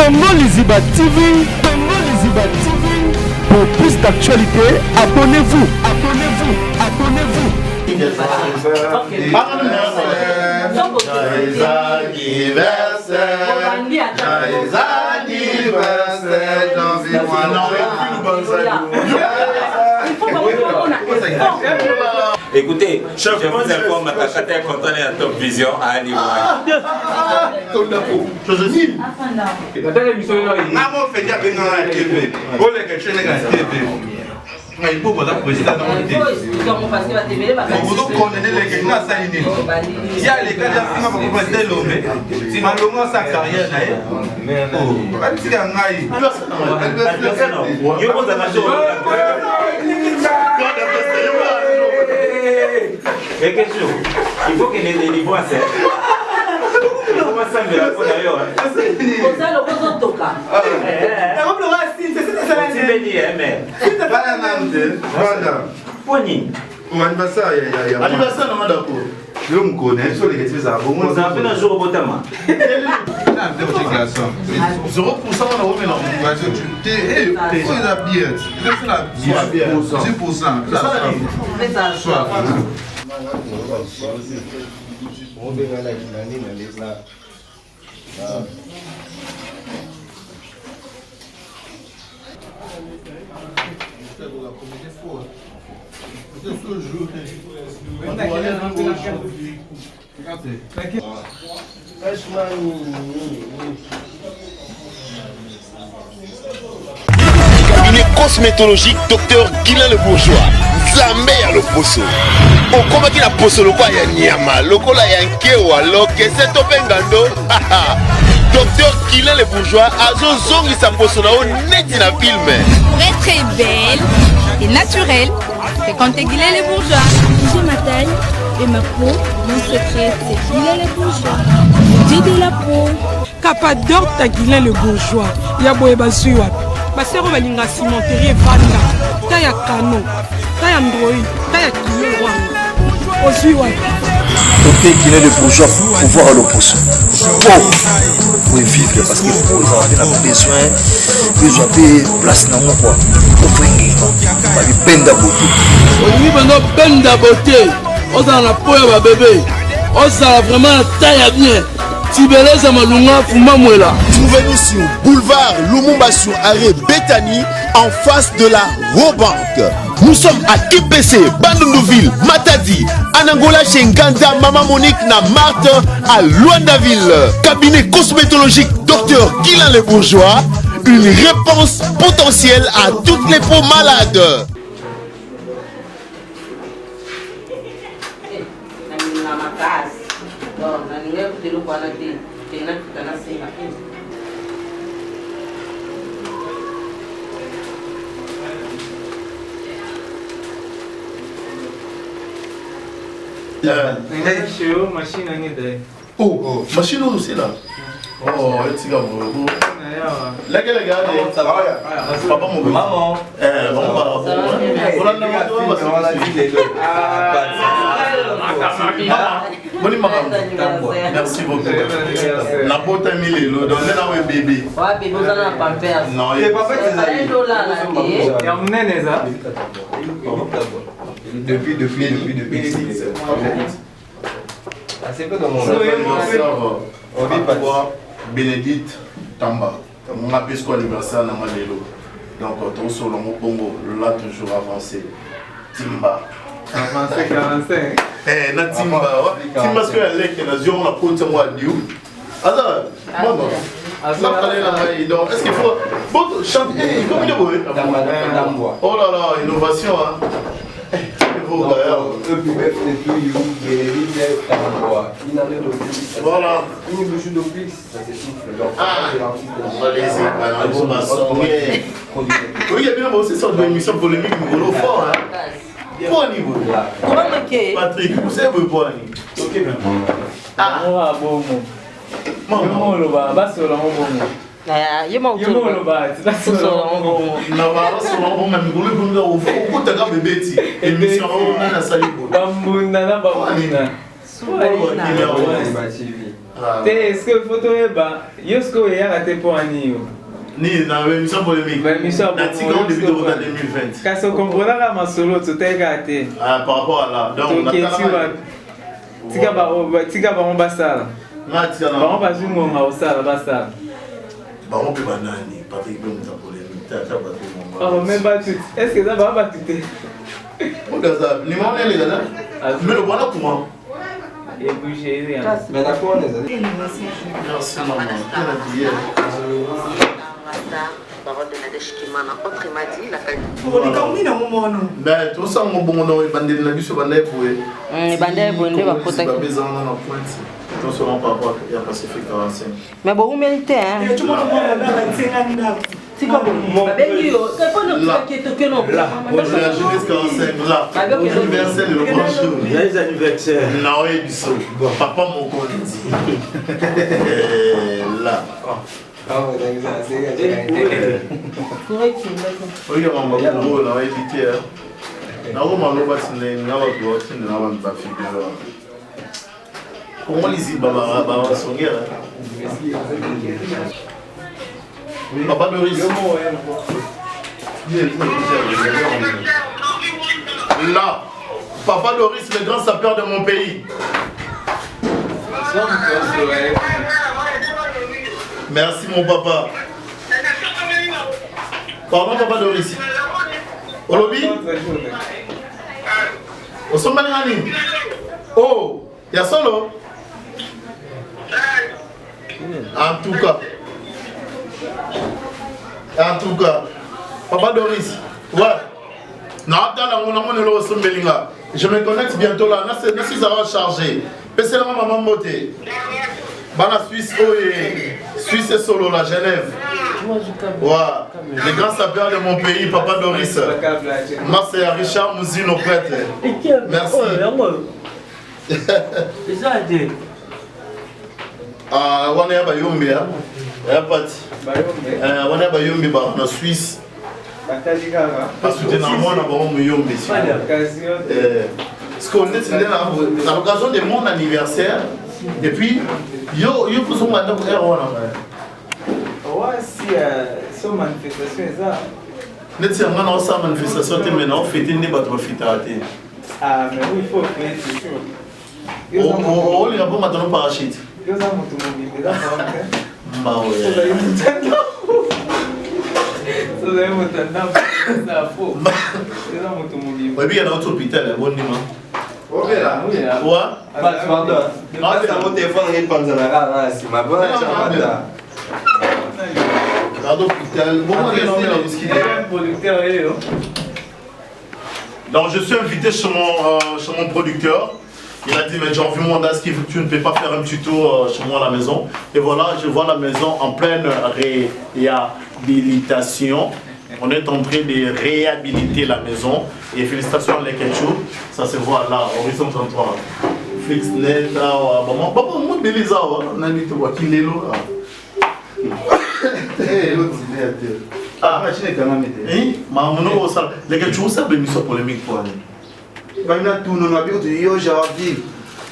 Congo Liziba TV, Congo Liziba TV. Pour plus d'actualité, abonnez-vous, abonnez-vous, abonnez-vous. Écoutez, je vous informe que Kata est content à Top Vision à Aliou. Il faut que président dans le pays. Vous condamnez les gens à ça. Il y a les gars qui ont président l'homme. Si malheureusement sa carrière là. Il faut qu'il ait des niveaux à ça. Cabinet cosmétologique Dr Guilain le Bourgeois. Zambé à l'opposo. Au combat qui la poso le quoi ya nyama, le quoi la yankewa, le que c'est topengando. Dr Guilain le Bourgeois a zongi sa poso na net na film. Pour être très belle et naturelle, fréquentez Guilain le Bourgeois. J'ai ma taille et ma peau, mon secret c'est Guilain le Bourgeois. Dieu de la peau. Capador ta Guilain le Bourgeois. Yaboye bazuwa. Basero balinga cimenterie vanda. Taya canon. Taya android. Taya kilo wanga. Ozuwa. Ok, Guilain le Bourgeois, pouvoir à l'opposé. Pour vivre, parce que pour les enfants, on a besoin de place dans mon quoi. Pour finir, on va peine d'aboter. On dit maintenant peine d'aboter. On a la peau à bébé. On a vraiment la taille à bien. Trouvez-nous sur boulevard Lumumba sur arrêt Bethany en face de la Robank. Nous sommes à IPC, Bandundouville, Matadi, Anangola chez Nganda, Maman Monique na Marthe à Luandaville. Cabinet cosmétologique Dr Guilain le Bourgeois, une réponse potentielle à toutes les peaux malades. Oh, machine aussi là. Oh, c'est là. Laquelle regarde ça va. Papa mon maman. Merci beaucoup. La botte a mis les lots. Donc là, on est bébé. Ouais, bébé, vous en avez pas peur. Non, il n'est pas fait. Depuis. C'est que dans mon anniversaire, Bénédicte Tamba. Mon apisco anniversaire dans ma lélo. Donc, tout sur le mot Bongo, là toujours avancé. Timba. Avancé 45. Eh, na Timba. Timba, ce qu'elle est, qu'elle a dit, on a posé moi à Dieu. Alors, maman. Est-ce qu'il faut chanter comme il est beau? Oh là là, innovation. Voilà. Une bouche de plus, ça s'essouffle. Oui, il y a bien aussi sorte d'émission polémique, mais au fort. Point niveau. Patrick, vous savez le point. Ok, bien. Ah, bon. Est-ce que photo est bas? Est-ce que vous avez pour un niveau? Ni dans l'émission polémique. L'émission polémique. Début de 2020. Quand on comprend là, ma solo, tout est gâté. Ah, par rapport à là. Donc, on a tika ba on basala. Na tika na. Ba on bazu mo ma osala basala. Ba on peut banani, Patrick Bem ta polémique, ta bateau. Oh, même pas tout. Est-ce que ça va pas tout? On a ça. Ni mon les gars. Mais le voilà comment? Et bouger rien. Mais d'accord les amis. Merci maman. Parole de Nadège Kimana, autrement dit, la qualité. Ben, tout ça, mon bon nom, il bandit de la vie sur Bandai pour eux. Il bandit pour eux, va protéger. Il besoin d'un point. Tout seulement par rapport à Pacifique 45. Mais bon, vous méritez, hein. Là. La jeunesse 45, là. Universel, le bonjour. Il y a les anniversaires. Non, il y a du saut. Papa, mon con, il dit. Là. Oyo mama kubo na waitike na ko maloba tsine na ba go tsine na ba mfafika comment les baba songera papa Doris là papa Doris le grand sapeur de mon pays. Merci mon papa. Pardon papa Doris. Olobi? Osomani. Oh, il y a solo. En tout cas, papa Doris. Ouais. Je me connecte bientôt là. Nasi ça va charger. C'est la maman moté. Bana Suisse, Suisse et solo, la Genève. Ouais. Les grands sapeurs de mon pays, papa Doris. Moi, c'est Richard Mouzino prêtre. Merci. Ah, on est à Bayombe, hein? On est à Bayombe, en Suisse. Parce que dans moi, on a Bayombe. Parce qu'on est à l'occasion de mon anniversaire. Et puis, yo pour son mandat pour erreur là. Ouais, si son manifestation est ça. Net si on a sa manifestation te maintenant fêter ne pas trop fêter. Ah mais oui, il faut fêter c'est sûr. Oh, il y a pas maintenant parachute. Yo ça moto mobile là pas. Bah ouais. Ça va moto ndam. Ça faux. Yo ça moto mobile. Ouais, bien dans l'hôpital, bon dimanche. Ok là, oui là. Ouais. Pardon. Ah, c'est mon téléphone, il pense à la rare, c'est ma bonne chambre. Donc je suis invité chez mon producteur. Il a dit mais Jean-Vu Mondas, tu ne peux pas faire un petit tour chez moi à la maison. Et voilà, je vois la maison en pleine réhabilitation. On est en train de réhabiliter la maison. Et félicitations à l'équipe. Ça se voit là, horizon 33. Fix net, maman. Papa, moi, Belisa, on a dit que tu es là. Ah, je n'ai quand même été. Maman, les gars, tu vois ça, l'émission polémique pour aller. Quand tout nous avons dit aujourd'hui,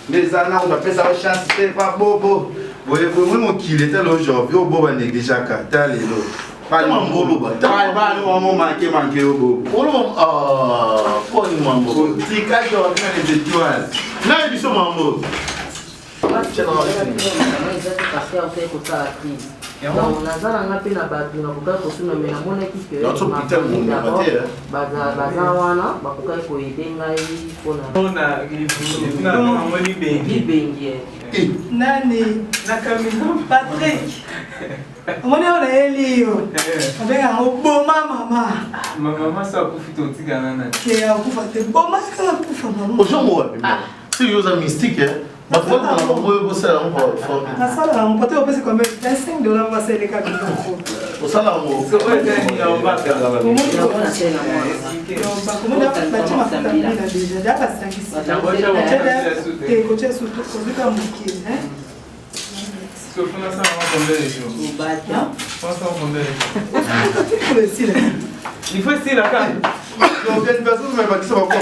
les années on appelle ça chance, c'est pas beau. Vous voyez, mon qu'il était là aujourd'hui, au beau, on est déjà catal et l'eau. Pas mon beau, pas mon manqué au beau. Ah, pas une mambo. Si quand je reviens les étoiles, là, il dit ça, mambo. naza nanga mpe na bato nakokai kosuna me namonaki ke baza wana bakokai koyede ngai mpona libengi nani nakamina Patrick omoni oyo nayeli yo abengango boma mama so akufi totikana nani ke akufa te boma kaka akufa mama ojongo wapi si yoza mystique nasala yango pote opesi kombe $25 baseleka biloko osala yango kozwika moke il faut essayer la carte. Donc, il y a une personne qui m'a dit ça va quoi.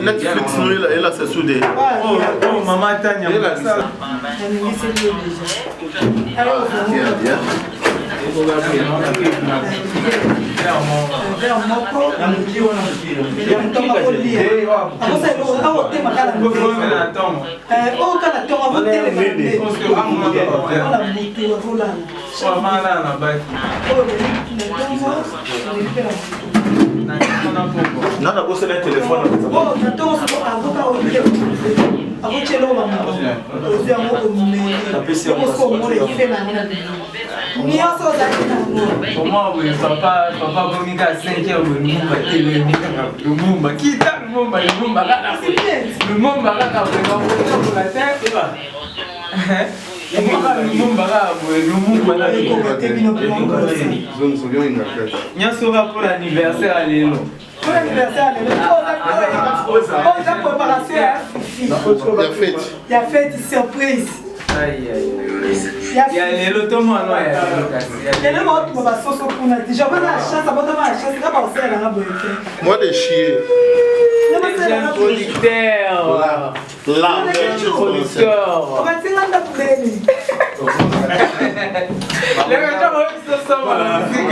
Netflix, elle a ses soudés. Oh, maman, Tania, Non, on a bossé le téléphone. Pour moi, papa Bonika 5 heures de Lumumba. Qui t'a Lumumba? Lumumba, la terre. Lumumba pour l'anniversaire à Lélo. Pour l'anniversaire, il y a fête surprise. Il y a les lotomos à noyer. Il y a les autres qui vont déjà avoir la chance, ça va avoir la chance, ça va passer à la bonne. Moi, des chiens. Producteur. Là, producteur. On va dire là pour Béni. Les gens vont la musique.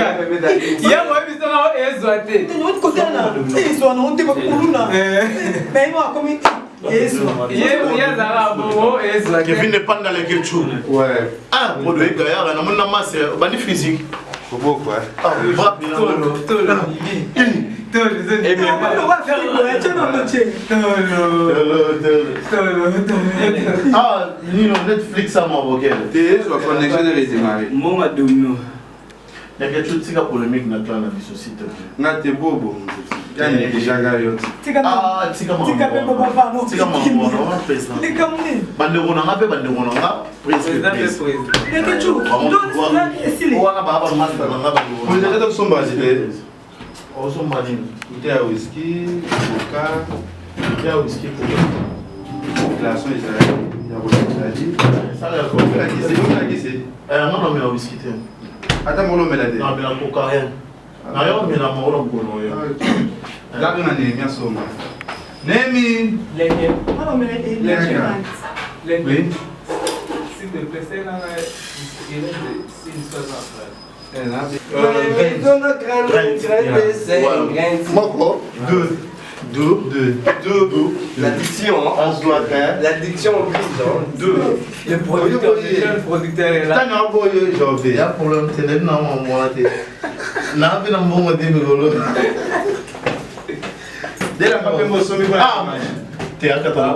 Il y a moi qui sont exotés. De l'autre côté là, ils sont en débat pour là. Mais moi comme Kevin n'est pas dans les ketchup. Ouais. Ah, pour le gars, on a mon masse, on est physique. Faut beaucoup, ouais. Ah, ah, Netflix à moi, ok. Tu vas connexion de redémarrer. Moi, domino. Il y a quelque chose qui est polémique dans la société. Non, t'es beau. Il y a déjà gagné. Ah, tu as Nemi. S'il te plaît, c'est là, il est L'addiction, l'addiction au prix, le producteur est là. Il y a problème, c'est le nom en moi. Il y a un bon modèle. Dès la première fois, tu as 4 ans.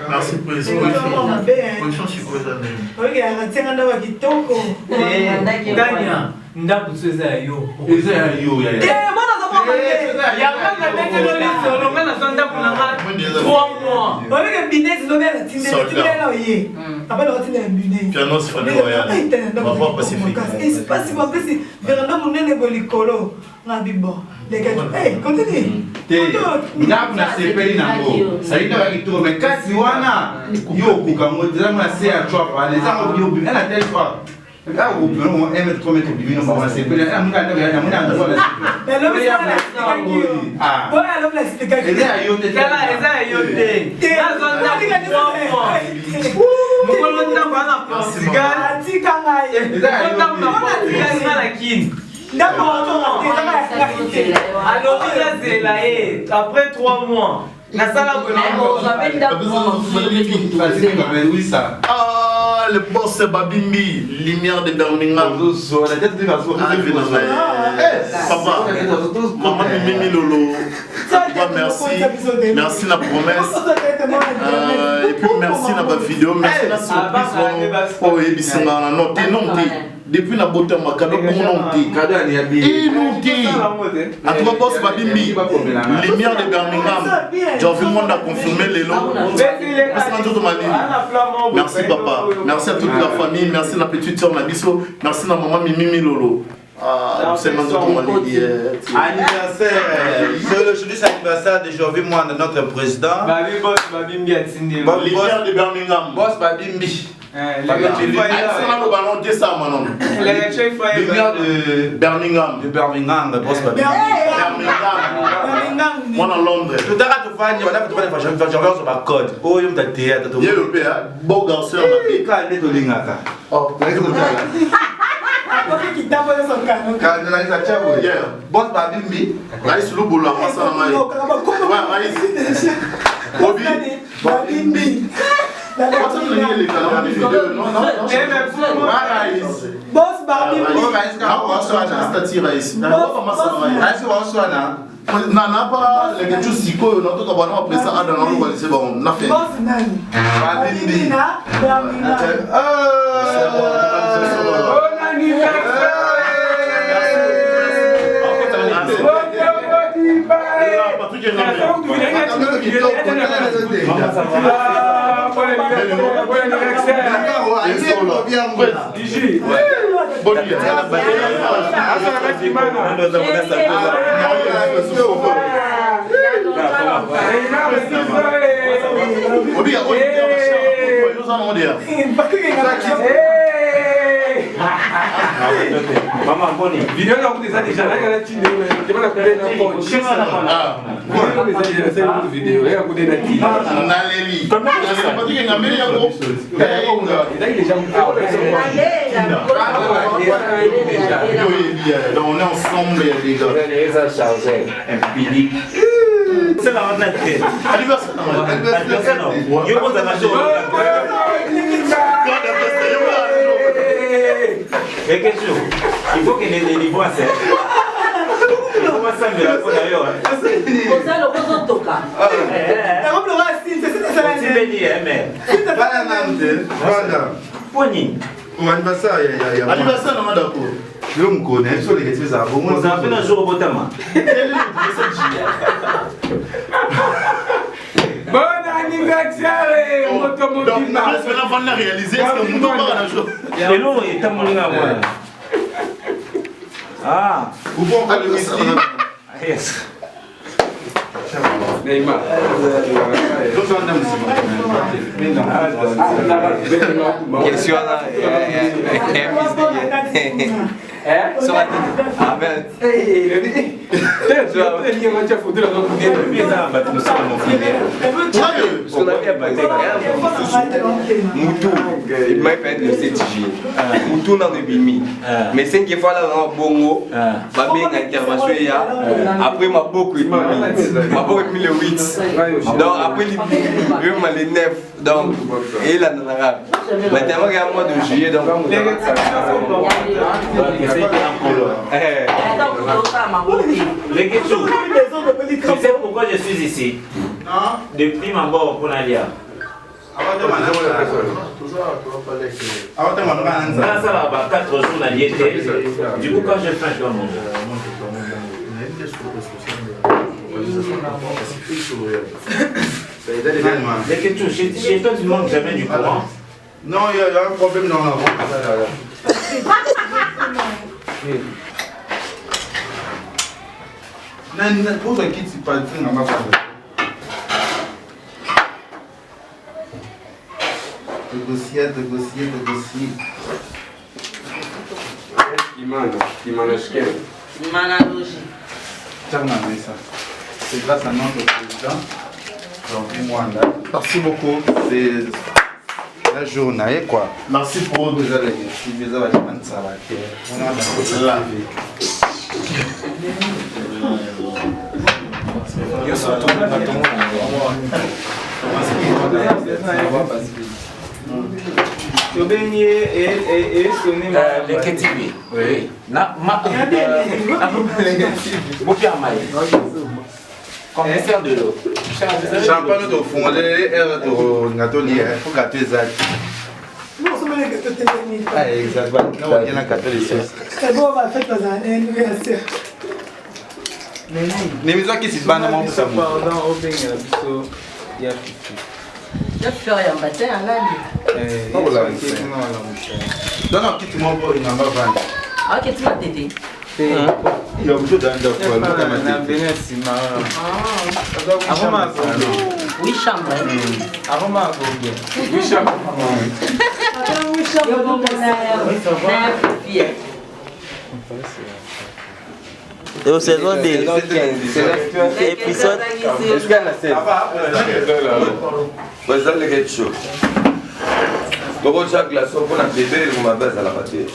Merci président. Après 3 mois, la salle ah, le boss c'est Babimbi, lumière de Birmingham. Papa, maman Mimi Lolo. Merci, merci la promesse. Et puis merci la vidéo, merci la surprise. Oh, et puis non, depuis la beauté de ma cadeau, en tout cas, boss Babimbi, lumière de Birmingham. J'ai envie de confirmer les lots. Merci papa, merci à toute la famille, merci à la petite soeur Nabiso, merci à maman Mimi Lolo. Ah, c'est anniversaire. Aujourd'hui, c'est l'anniversaire de Jovi Moine, notre président. Babi Boss, Babimbi Atsindi. Boss de Birmingham. Boss Babimbi. Birmingham. De Birmingham, boss Babimbi. Moi dans Londres. Tout à l'heure, tu vas dire, je vais sur ma code. Oh, il y a un théâtre. Il y a le père, beau garçon. Il y a un théâtre. Oh, boss Babimbi. Raïs Louboula, Babimbi. Boss Babimbi. Nana pas les gars siko non to kabana presa ada na ruba c'est bon na fait Boss nani Babimbi na Maman Bonnie, vidéo là où déjà là il y a la tine, tu vas la couper dans le vidéo, il y a couper la tine. Naleli. Comment ça se passe? Il y a un meilleur groupe. Là il est déjà on est ensemble les gars. c'est la rentrée. Anniversaire non. Yo vous avez et qu'est-ce que il faut qu'il ait des niveaux assez. Il faut pas s'amener là d'ailleurs. Pour ça le rose toka. On le racine, c'est ça. C'est béni mais. Pas la même de. Voilà. Poni. Mon anniversaire, il y a. Anniversaire non d'accord. Je me connais, sur les gars, ça va. On s'en fait un jour au botama. Bon anniversaire, Motomobile. Donc, on va réaliser ce que nous devons faire un jour. Et l'eau est à mon moi. Ah, vous pouvez encore le whisky. Yes. Neymar. Quel soit là, Moutou, il m'a fait le 7 juillet. Moutou dans le bimi. Mais 5 fois là dans le bongo, ma bien intervention après ma beaucoup mis le 8. Donc après le 9. Donc, et là dans l'arabe. Mais tellement qu'il y a un mois de juillet, donc les questions. Tu sais pourquoi je suis ici? Depuis ma mort pour Nadia. Ça va, 4 jours la diète. Du coup, quand je faim, je dois manger. Les questions, chez toi, tu manques jamais du courant? Non, il y a un problème dans la route. Pour ce qui s'est passé, on va faire. Négocier. C'est grâce à notre président, Jean-Pierre Mwanda. Merci beaucoup. C'est la journée, quoi. Merci pour vous. Les Ketibi. Oui. Commissaire de l'eau. Champagne de fond, les airs de gâteau lié. Il faut gâter ça. Non, c'est les gâteaux techniques. Ah, exactement. Il y a un gâteau de sauce. C'est bon, on va faire dans un anniversaire. Les maisons qui se bandent dans mon salon. Je fais un matin à l'année. Non, quitte-moi pour une ambassade. Ok, tu m'as tété. Il y a beaucoup d'endroits. Oui, chambre. Oui, chambre. Et au saison des épisodes. Comment chaque glaçon pour la bébé, on m'a baissé à la pâté.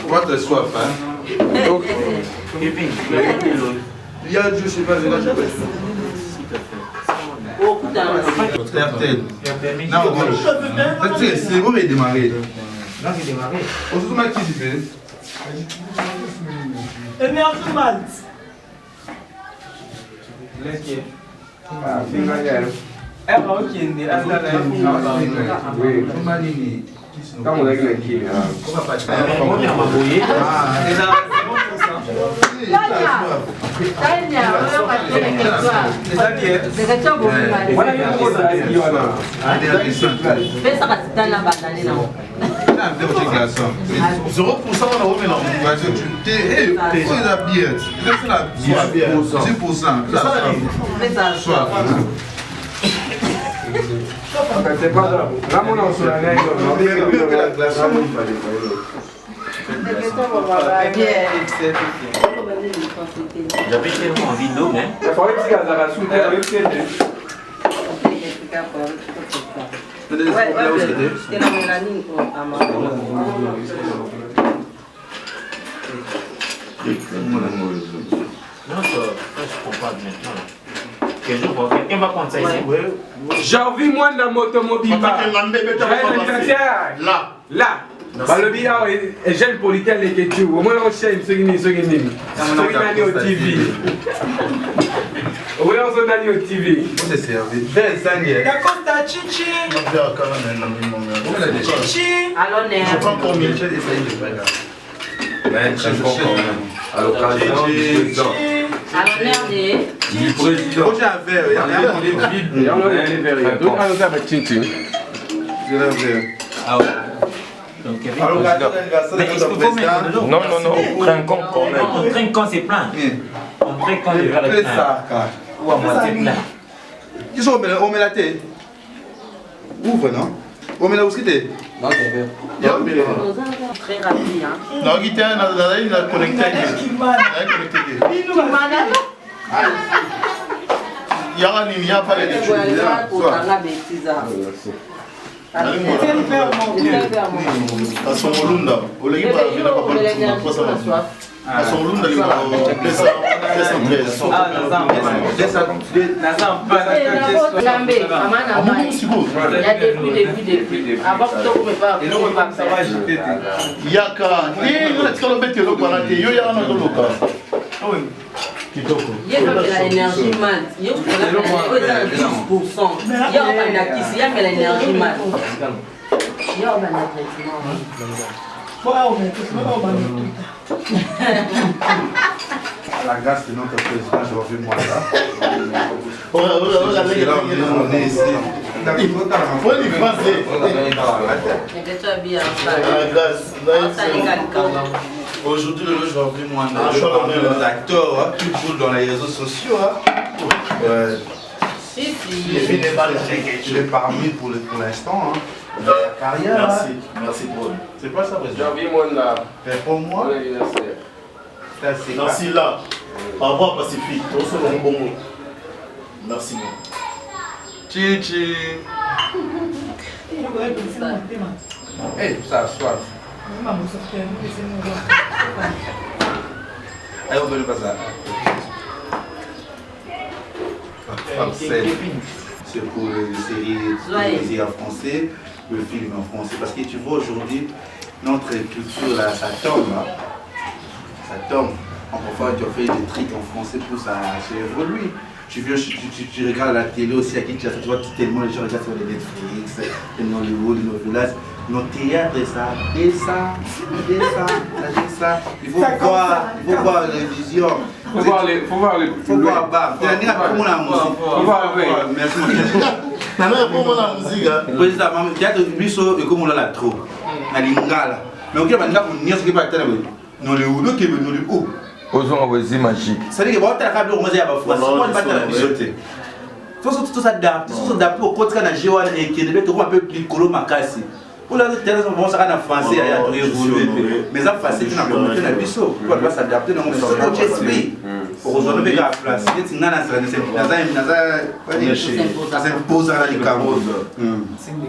Quoi de soif, hein? Il y a, je sais pas, je sais pas. RTL. Non, c'est bon, mais démarrer. Non, c'est démarré. On se met qui s'y fait? Énergie Malt. J'avais tellement envie d'eau, mais. Non, ça, je comprends maintenant. Quelqu'un va prendre ça ici. J'ai envie moi de la moto mobile. Là. Balobi a jeune politique les que au moins on cherche ce qui n'est au TV. Au moins on s'en au TV. C'est servi. Belle sangue. D'accord, t'as Chichi. Chichi. Alors, je prends combien? Je vais essayer de faire. Mais je prends quand même. À l'occasion du président. Alors, merde. Du président. J'ai un verre. Il y a un vide. Il y a un verre. Donc, on va mettre Chichi. Je l'ai un verre. Ah ouais. Donc, mais est-ce qu'il faut mettre de l'eau? Non, trinquons quand même. On trinque quand c'est plein. On trinque quand le verre est plein. Ou à moitié plein. Ils sont on met la tête. Ouvre, non? On met la où c'était? Non, c'est vrai. Très rapide, hein. Non, il y a connecté. Il y a pas de Kitoko. Il y a l'énergie mat. Il y a 10%. Il y a l'énergie mat. Il y a la grâce de notre président, j'ai revu moi là. Aujourd'hui, le je revu moi là. Les acteurs qui jouent dans les réseaux sociaux. Ouais. Je l'ai parmi pour l'instant. La carrière. Merci Paul. C'est pas ça, président. J'ai envie moi là. Pour moi. Merci là. Au revoir Pacifique. Merci. Chichi. Hey, ça soif. Allez, on veut le bazar. C'est pour les séries en français, le film en français. Parce que tu vois aujourd'hui, notre culture là, ça tombe. Ça tombe. Parfois tu as fait des trucs en français pour ça évoluer. tu regardes la télé aussi à Kinshasa, tu vois tellement les gens regardent sur les Netflix, les Hollywood, les novelas. Nos théâtres, ça. Il faut voir la vision. Faut voir les. Faut voir bas. Merci mon la musique. Président, théâtre biso et comme on l'a trop. Na lingala. Mais ok, banda pour nier ce qui va être non le ou qui veut nous le ou. Osons envoyer magique. Ça dit que bon ta câble on va dire ba fois. Moi je battre la bisoté. Faut surtout s'adapter, au code kana jewa et qui devait être un peu plus colo makasi. Pour la télé on va en français il y a tout évolué. Mais ça facile na communauté na biso. On va s'adapter dans mon esprit. Pour rejoindre la place. C'est une nana ça s'impose à la carreau.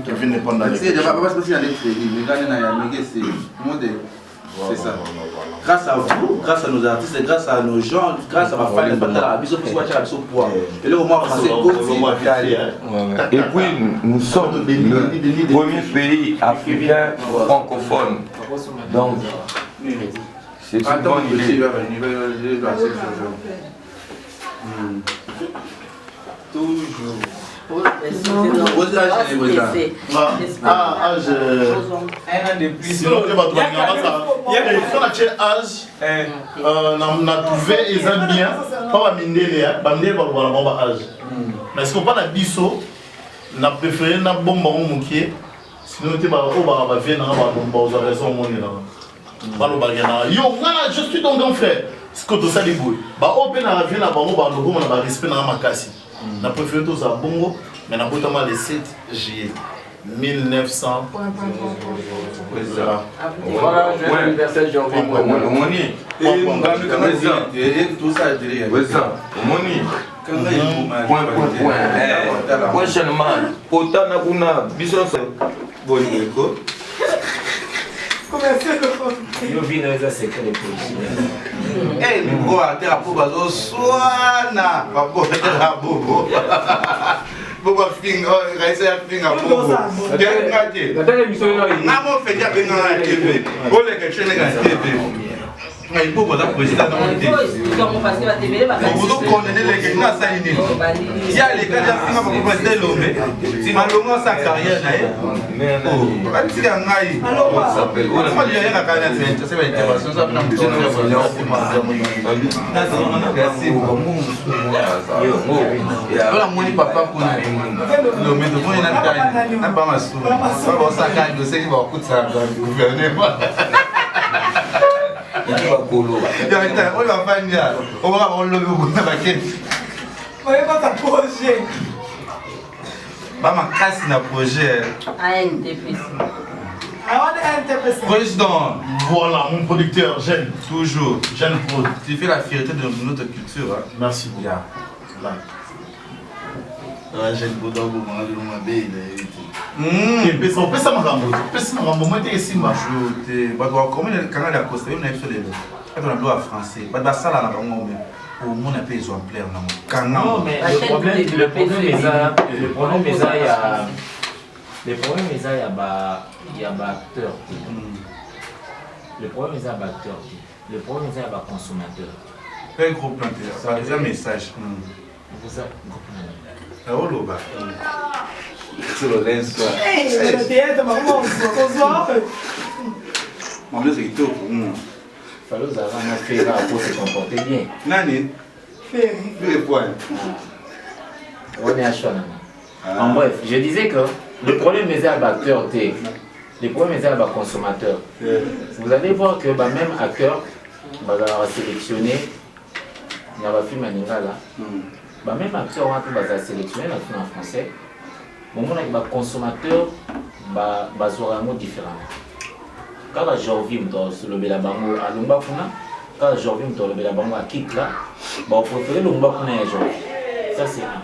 Qui vient de prendre la. C'est déjà pas parce que c'est aller très vite. Mais gagner na c'est modèle. C'est ça. Grâce à vous, grâce à nos artistes, grâce à nos gens, grâce à ma famille, et là au moins et puis nous sommes le premier pays africain francophone. Donc c'est une bonne idée. Toujours. Sinon, je suis ton grand frère. Ce que tu sais, les bouilles. On a préféré tout ça bongo, mais on a notamment le 7 juillet 1900. Voilà, l'anniversaire de Jean-Pierre. Tout ça, point. Prochainement, autant n'a besoin de Yo vi na eza secret de police. Eh, go até a pouco do suana, papo da bobo. Bobo finga, vai ser finga bobo. Quer ngate? Nataka misolo na. Namo fedia benga na TV. Ole que chene na TV. Ngai bobo da president na monte. Como fazer a TV, vai. Bobo condamner les que na saini. Ya les gars finga pour président l'homme. Si malongo sa carrière na ye. Oh, ati ga ngai. Alors, s'appelle. On va lui dire à Canada, c'est une intervention ça na mutino ya bonyo. Voilà mon papa kuna. Le mais de moi il a pas ma sou. Pas ça quand je sais qu'il va coûter ça gouvernement. Il va colo. On va faire bien. On va avoir le logo na baquet. Mais pas ta projet. Ba ma casse na projet. Président, voilà mon producteur, jeune. Toujours. Jeune pro. Tu fais la fierté de notre culture. Hein? Merci beaucoup. Yeah. Là. Jeune pro dans le monde, il pesa makambo. Pesa makambo moi te simba. Je ba doit comme le canal à Costa, on a sur les. Quand on a droit français, ba ça là na bango mais au monde un peu exemplaire na mo. Non mais le problème est il y a acteur. Le problème est acteur. Le problème est consommateur. Un gros planteur, ça a un message. Vous avez ah oh là-bas. C'est le lençol. Le théâtre, maman, bonsoir. Maman, c'est tout. Fallait faire pour se comporter bien. Nani? Ferry. Point. On est à Chouana. En bref, je disais que le problème est à l'acteur, le problème est à la consommateur. Vous allez voir que même acteur va sélectionner il y a un film à Ningala. Même acteur va sélectionner le film en français. Bon, on a un consommateur va un mot différent. Quand je reviens dans le Bélabango à Lumbakuna, quand je reviens dans le Bélabango à Kikla, on préfère Lumbakuna à Jean. Ça c'est un.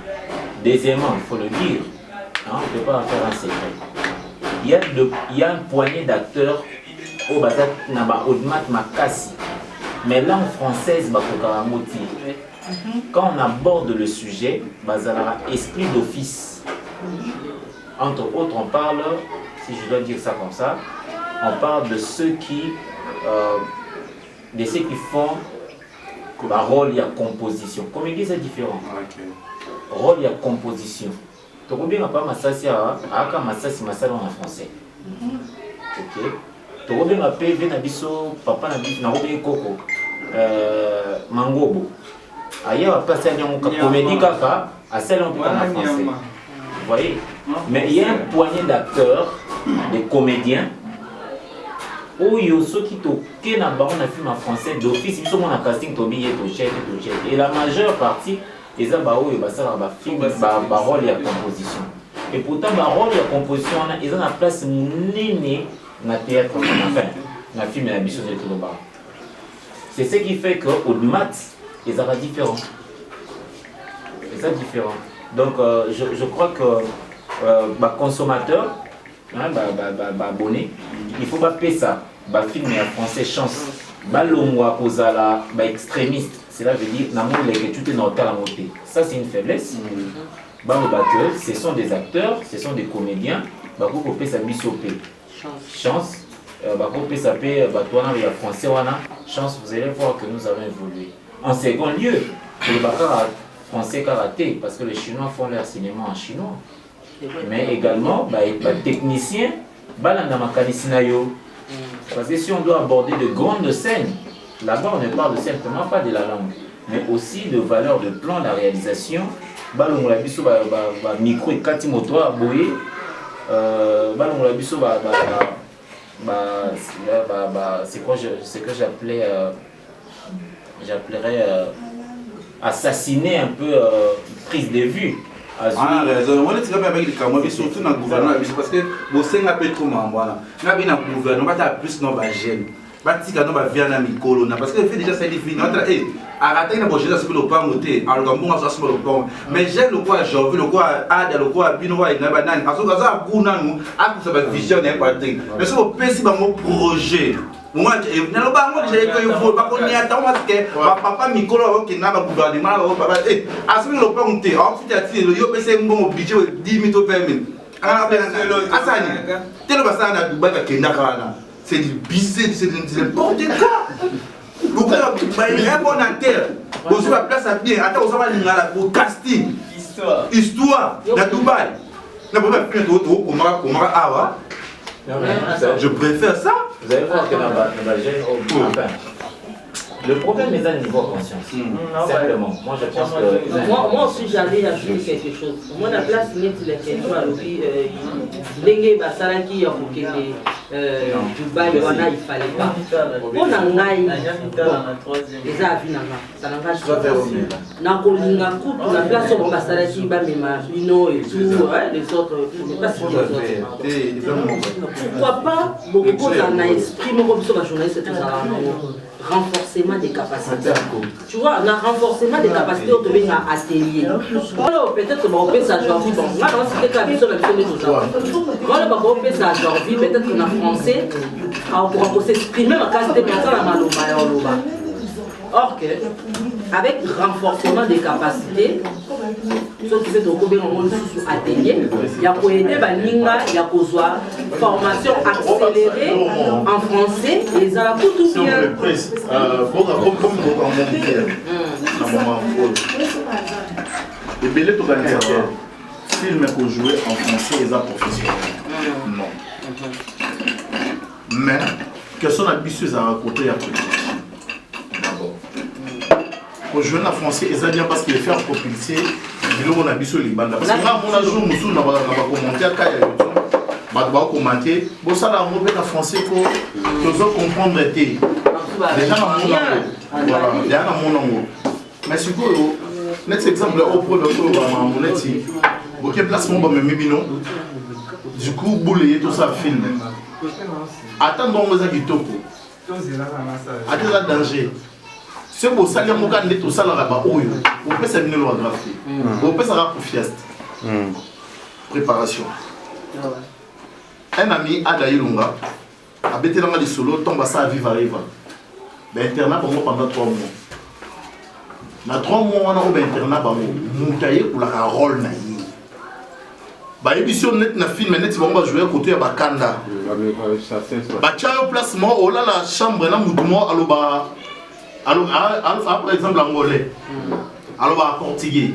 Deuxièmement, il faut le dire, hein, on ne peut pas en faire un secret. Il y a une poignée d'acteurs au Bazat Naba Odmat Makasi. Mais là en française, quand on aborde le sujet, Bazara esprit d'office. Entre autres, on parle, si je dois dire ça comme ça, on parle de ceux qui font Bah, rôle, il y a composition. Comédie, c'est différent. Rôle, il y a composition. Tu vois bien, pas Massassi, Aka Massassi, Massal en français. Ok. Tu vois bien, PV Nabiso, Papa Nabiso, Narobi Koko, Mangobo. Ailleurs, pas celle de comédie, Kaka, à celle en français. Vous voyez? Mais il y a un poignet d'acteurs, des comédiens. Où il y a ceux qui toquent dans un film en français d'office, ils sont en casting, et la majeure partie, ils ont un film, un rôle et la composition. Et pourtant, le rôle et la composition, ils ont la place nénée dans le théâtre, enfin, dans le film et la mission de Touloba. C'est ce qui fait qu'au maths, ils sont différents. Ils sont différents. Donc, je crois que le consommateur, abonné, il faut pas payer ça. Film en français chance. Balongwa kozala extrémiste. Cela veut dire que tout est dans la montée. Ça c'est une faiblesse. Ce sont des acteurs, ce sont des comédiens. Bako payer ça bisopé. Chance. Bako payer ça payer batouana le français wana. Chance. Vous allez voir que nous avons évolué. En second lieu, le bakara français karaté parce que les Chinois font leur cinéma en chinois. Mais également, les techniciens, parce que si on doit aborder de grandes scènes, là-bas on ne parle simplement pas de la langue, mais aussi de valeur de plan, la réalisation. Micro et katimoto à boyer, c'est quoi ce que j'appellerais assassiner un peu prise de vue. Ah, raison. Moi, je suis surtout dans le gouvernement parce que vous savez un peu trop voilà. Dans le gouvernement, il y a plus de gêne. Parce que le fait déjà c'est difficile. Arrêtez de bouger dans ce que le pas monter. Alors comme on a le plan. Mais j'aime le quoi j'en veux le quoi ad le quoi binoa et nabanan. Parce que ça a goût nous à ça va vision n'est pas dingue. Mais ce que penser dans mon projet. Moi j'ai que il faut pas qu'on y attend parce que papa Mikolo qui n'a pas gouvernement papa à ce que le pas monter. En fait il y a PC mon budget 10 000 permis. Ah Asani. Tellement ça na Dubaï qui n'a pas c'est du business, c'est n'importe quoi. Vous avez un bon acteur. Vous avez la place à bien. Attends, vous avez le casting. Histoire. Dans Dubaï. Je préfère ça. Vous allez voir que dans la gêne, le problème est à niveau conscience. Simplement. Moi, je pense que. Moi aussi, j'allais ajouter quelque chose. Moi, la place, il y a des questions à l'oubli. Lengue Basaraki, Dubaï, il fallait pas. On a un gaï. Les avis, ça n'a pas de sens. Nakolinga Koutou, la place où Basaraki, Bamima, Lino et tout, les autres, je ne sais pas si les autres. Pourquoi pas, beaucoup de choses en exprimé comme ça, la journaliste, c'est tout ça. Renforcement des capacités. Tu vois, on a renforcement des capacités au domaine atelier. Alors, peut-être qu'on peut s'ajouter. Bon, moi, c'était la mission de tout ça. Voilà, on peut s'ajouter. Peut-être qu'on a français. On pourra s'exprimer en cas de personne à Maloba. Or que, avec renforcement des capacités, ce qui fait qu'on peut sous atelier, il y a pour aider Baninga, il y a pour formation accélérée en français et ça a tout bien. Et bien les organisateurs, films qu'on jouait en français et en professionnel. Non. Mais, quels sont les ambitieux à raconter après? Pour jouer en français, ils bien parce qu'il est fait en propulsé, il a ambitieux les bandes. Parce que là, on a joué au Moussou, on va commenter à Kaya YouTube, on va commenter. Bon, ça, là, on va mettre en français pour que vous comprendre les déjà dans mon langue. Voilà, déjà dans mon langue. Mais si vous avez exemple, au produit, on a dit, ok, placement, on va me du coup, bouler tout ça, film. Attends, on va dire qu'il toque. Attends, là, danger. C'est pour ça que vous avez tout ça là-bas. Vous pouvez s'amener le graphique. Vous pouvez s'arrêter pour fieste. Préparation. Un ami a d'ailleurs l'onga. A bêté dans le solo, tombe à ça à vivre à vivre. L'internat pour moi pendant 3 mois. Dans 3 mois, on a eu l'internat pour moi. Pour la rôle naïve. Bah émission net na film net ils vont jouer à côté à Bakanda. Bah tiens au placement, oh là la chambre na mouvement aloba. alors par exemple angolais alors portugais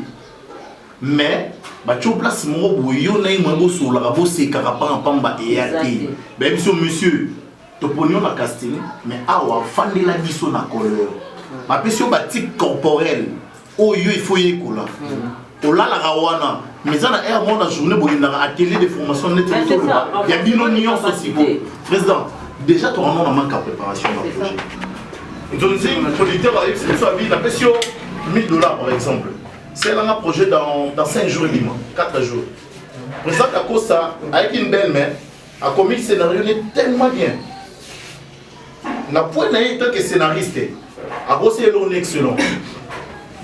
mais tu place mo boyo na mo sur la bosse carapang pamba et ati ben monsieur to pognon na casting mais awa fandela biso na couleur ba pesio ba type corporel oyo il faut y kola ola la rawana mais ça na air mon journée boyo na atelier de formation net il y a bino nion aussi président déjà ton nom manque à préparation de projet donc c'est un producteur avec ce soit bien la pesio $1000 par exemple. C'est un projet dans 5 jours et demi, 4 jours. Président Kakosa, avec une belle main, a commis le scénario tellement bien. La point n'est pas que scénariste, a bossé l'on excellent.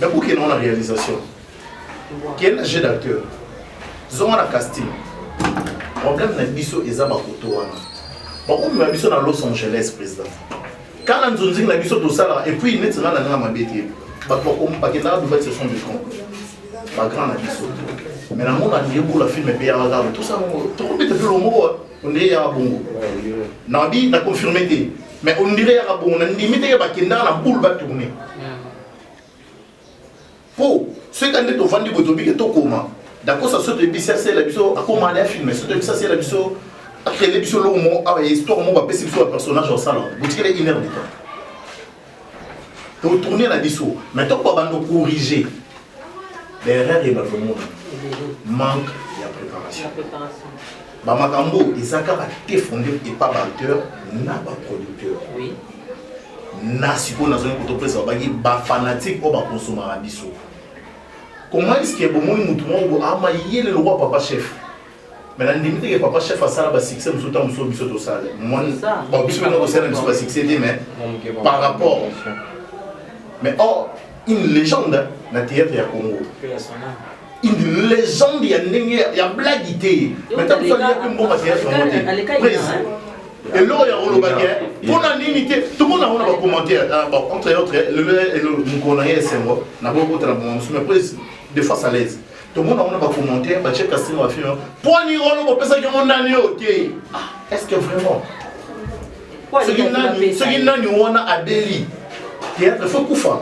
Mais pour qu'il y ait la réalisation, qu'il y ait un jeu d'acteur, ils ont un casting. Le problème n'est pas que les hommes sont à Los Angeles, président. Quand on a tout ça, et puis il y a un ce sont des cons. Ma grande mais la monde a dit pour la film et tout ça, on dirait à Bongo. Nabi a confirmé, mais on dirait à Bongo, on a dit que la boule va tourner. Pour ceux qui ont été vendus au Tobi, d'accord, ça saute depuis ça, c'est la biseau, à comment aller filmer, ça c'est la biseau, à créer les biseaux, l'histoire, on va passer sur un personnage en salon, vous tirez 1 heure de temps. Donc tourner la biseau, mais tant qu'on va nous corriger, l'erreur est dans le monde. Manque de préparation. Bamakambo, ils ont été fondés et pas batteur, n'a pas producteur. Oui. N'a pas dans une entreprise, ba fanatique ou ba consommer la biseau. Comment est-ce que bon monde nous ama yé le roi papa chef. Mais la limite que papa chef a ça la succès nous autant nous biseau tout ça. Moi bon biseau nous c'est pas succès mais par rapport mais or une légende na théâtre ya Congo. Une légende ya blaguité. Mais tant que ça y a bon théâtre monté. Et là il y a le baguette. Pour la limité, tout le monde a un commentaire entre autres le connaît c'est moi. Na pas beaucoup mais des fois ça l'aise. Tout le monde a un commentaire, bah check casting va faire. Pour ni rôle pour personne qui on a OK. Est-ce que vraiment ce qui n'a ni on a Adélie. Théâtre faut koufa.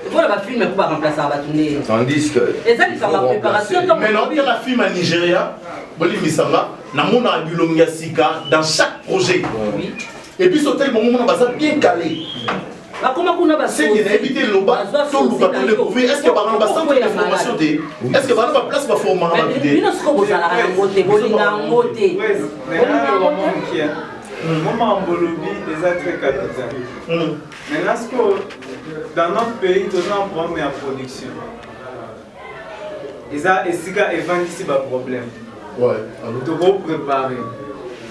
Voilà ma film pour remplacer la tournée. Tandis que et ça il fait ma préparation mais non la film à Nigeria, Boli Misanga, na mona bilonga sika dans chaque projet. Oui. Et puis sauter le moment on va bien calé. Comment on a c'est qu'il a évité le bas tout le bateau le prouver est-ce que par exemple centre de formation est-ce que par exemple place va former mais nous ce qu'on vous a la montée bolinga montée. Moment en Bolivie, déjà très capital. Maintenant, ce que dans notre pays, nous avons un problème de production. Et ça, c'est ici un problème. Ouais. Trop préparé.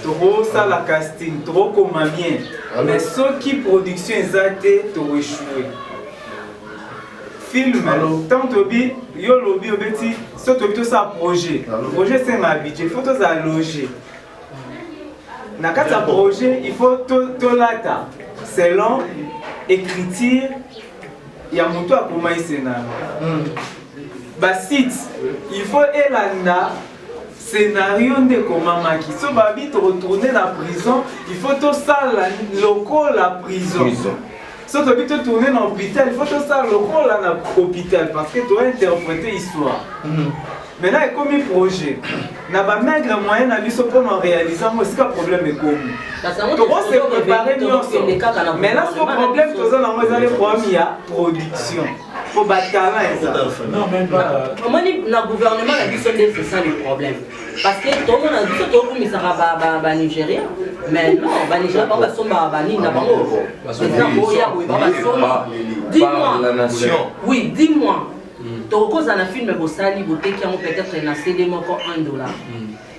Trop ça la casting, trop comme bien. Mais ce qui production exacte, trop échoué. Film, tant que yo lobby obeti, ce que ça projet. Projet c'est ma budget, il faut tout ça loger. Dans un projet, il faut tout l'ata. Selon écriture, il y a mon toit pour maïs scénario. Basit, il faut elanda scénario de comment maki. Si babi te retourner dans la prison, il faut tout ça local la prison. Si tu veux te tourner dans l'hôpital, il faut tout ça local dans l'hôpital parce que tu dois interpréter l'histoire. Maintenant, il y a comme un projet. Il y a un maigre moyen pour nous réaliser, c'est un problème de commun. Comment se préparer mieux? Maintenant, ce problème, c'est que nous avons une production. Pour battre non, même pas. Le gouvernement a dit que c'est ça le problème. Parce que tout le monde a dit que tout le monde est Nigeria. Mais non, Nigeria, pas dis-moi. Oui, dis-moi. Tu as un film qui peut-être cédé $1.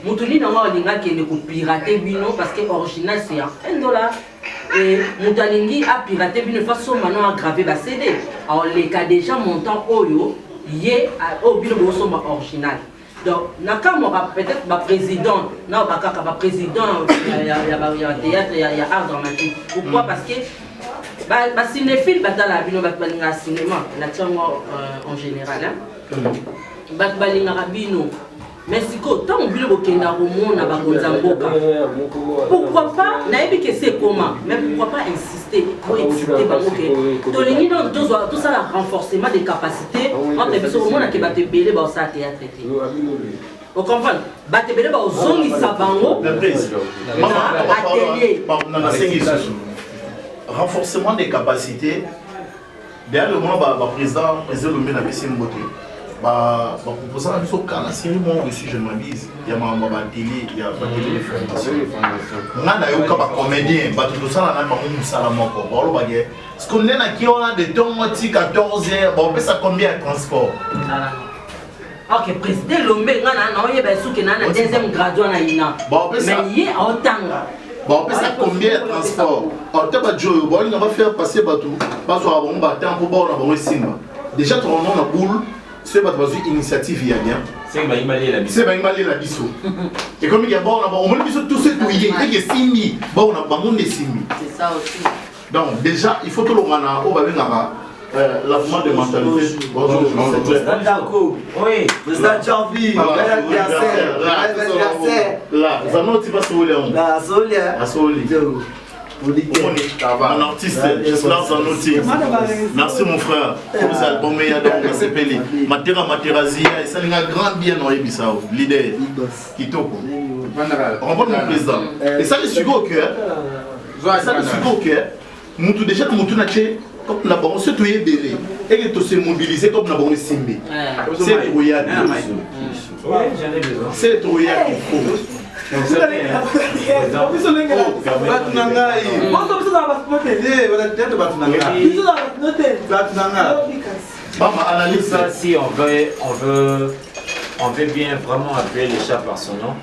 Moutoni n'a pas dit qu'il pirater Bino parce que l'original c'est $1. Et Moutalingi a piraté Bino façon maintenant à graver la CD. Alors les cas déjà montant Oyo, yé au Bino original. Donc, peut-être le président, non, président, il y a théâtre, il y a art dramatique. Pourquoi? Parce que les cinéphiles, le cinéma, en général, Mais si tant on veut le Kenya au na bakonza mboka. Pourquoi pas naïbi que c'est comment, mais pourquoi pas insister pour exciter bango to lingi donc tout ça la renforcement des capacités entre biso au monde que ba te belé ba ça théâtre traité. Vous comprenez? Ba te belé ba ozongi sa bango. Renforcement des capacités. Derrière le moment président Lomé n'a pas si mboté. Proposant un saut quand la série moi aussi je m'abuse. Il y a ma télé, il y a ma télé de formation. On a eu comme comédien, tout ça là n'a pas un salamon pour bon le ce qu'on est là qui on a des temps 14 heures, bon ça combien de transport? Ok, président Lomé non il y a sous que na deuxième graduat na ina. Mais il est autant. Bon, on ça combien de transport? En tout cas, on va faire passer bateau. Parce qu'on va faire un peu de simba. Déjà, tout le monde a boule. C'est une initiative, il y a bien. C'est la biso. Et comme il y a bon, on va biso tout ce que il y a. Il y a 6 000. Bon, on a pas de 6 000. C'est ça aussi. Donc, déjà, il faut que l'on ait l'avènement de mentalité. Bonjour, oui, président Janvier, là, vous avez un petit peu sur le monde. Là, un artiste, je suis dans un outil. Merci mon frère. Vous avez bon meilleur dans le CPL. Materazia, et ça n'a grand bien dans Ebissao. L'idée qui toque. On va mon président. Et ça, je suis au cœur. Ça, je suis au cœur. Nous, déjà, nous, comme nous avons se tué béré et que tout se mobiliser comme nous avons simbi. C'est trouillard. C'est trouillard qu'il faut. Si on veut bien vraiment appeler le chat par son nom,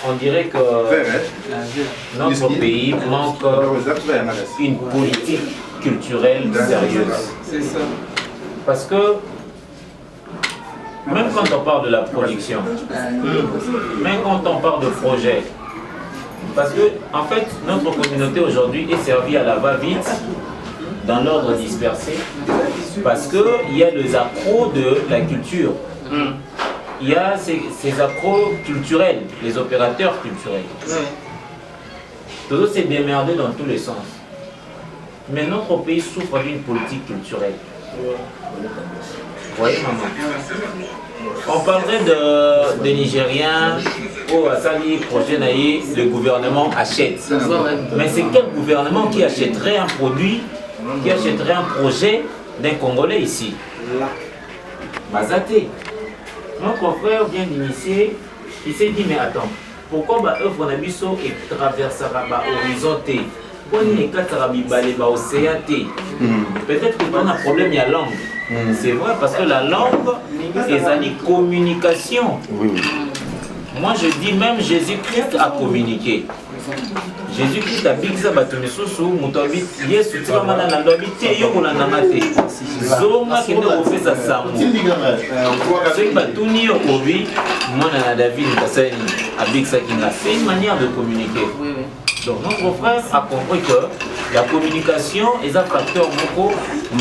on dirait que notre pays manque une politique culturelle sérieuse. Parce que même quand on parle de la production, même quand on parle de projet, parce que en fait notre communauté aujourd'hui est servie à la va-vite dans l'ordre dispersé, parce qu'il y a les accros de la culture. Il y a ces accros culturels, les opérateurs culturels. Tout s'est démerdé dans tous les sens. Mais notre pays souffre d'une politique culturelle. Vous voyez, maman? On parlerait de Nigériens, au Asali, projet Naïe, le gouvernement achète. Mais c'est quel gouvernement qui achèterait un produit, qui achèterait un projet d'un Congolais ici? Mazaté. Notre frère vient d'initier, il s'est dit mais attends, pourquoi œuvre Nabiso et traversera l'horizon T? Peut-être que on a un problème, il y a langue. C'est vrai parce que la langue est une communication. Moi je dis même Jésus-Christ a communiqué. Jésus-Christ a dit que ça va te mettre sous Moutabi, Yesu, tu vas m'en habiter, yo on a namaté. Zonga qui ne refait sa samu. Ceux qui va tout nier au Covid, moi on a David, c'est une manière de communiquer. Donc notre frère a compris que la communication est un facteur beaucoup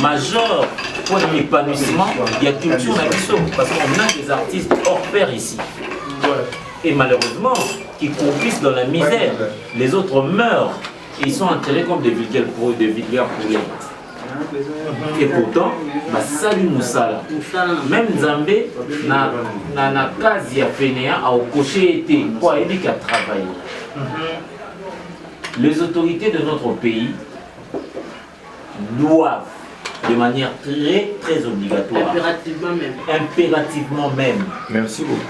majeur pour l'épanouissement de la culture nationale. Parce qu'on a des artistes hors pair ici. Et malheureusement, qui croupissent dans la misère. Les autres meurent. Et ils sont enterrés comme des vulgaires pourris. Et pourtant, salut Moussala. Même Zambé n'a quasi à Fénéa à cocher été pour aider qu'à travailler. Les autorités de notre pays doivent, de manière très obligatoire, impérativement même, merci beaucoup,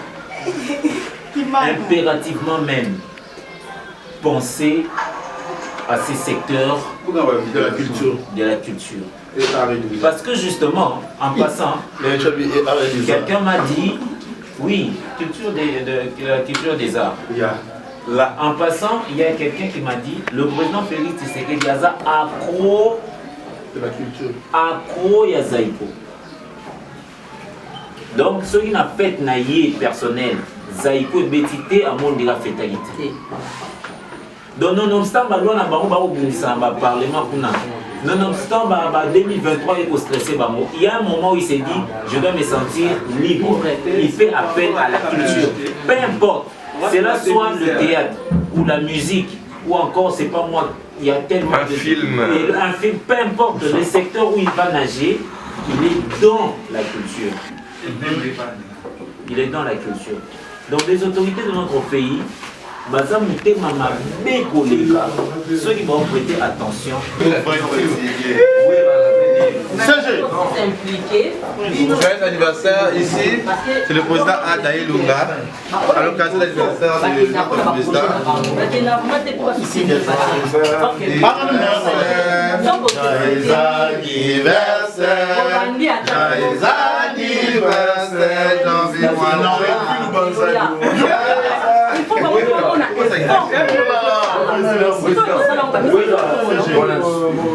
impérativement même, penser à ces secteurs de la culture. Parce que justement, en passant, quelqu'un m'a dit, oui, la culture des arts. Là. En passant, il y a quelqu'un qui m'a dit, le président Félix Tshisekedi Yaza accro de la culture. Accro ya Zaïko. Donc, ce qui n'a fait naïe personnel, Zaïko et Bétité à mon de la fétalité. Donc nonobstant balwa na bango bakobungisa na parlement kuna. Nonobstant 2023 il faut stresser bango. Il y a un moment où il s'est dit je dois me sentir libre. Il fait appel à la culture. Peu importe, cela soit le théâtre ou la musique ou encore c'est pas moi. Il y a tellement un film, peu importe le secteur où il va nager, il est dans la culture. Il est dans la culture. Donc les autorités de notre pays, ceux qui vont prêter attention. Joyeux anniversaire ici, c'est le président Adaï Lunga. À l'occasion de l'anniversaire de notre président.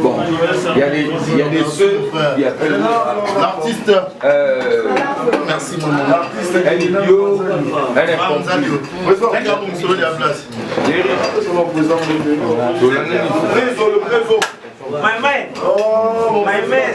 Bon, il y a des ceux qui appellent l'artiste. Merci mon nom. L'artiste un idiot, un incompris. Regarde mon solo de la place. My man! Oh, my man!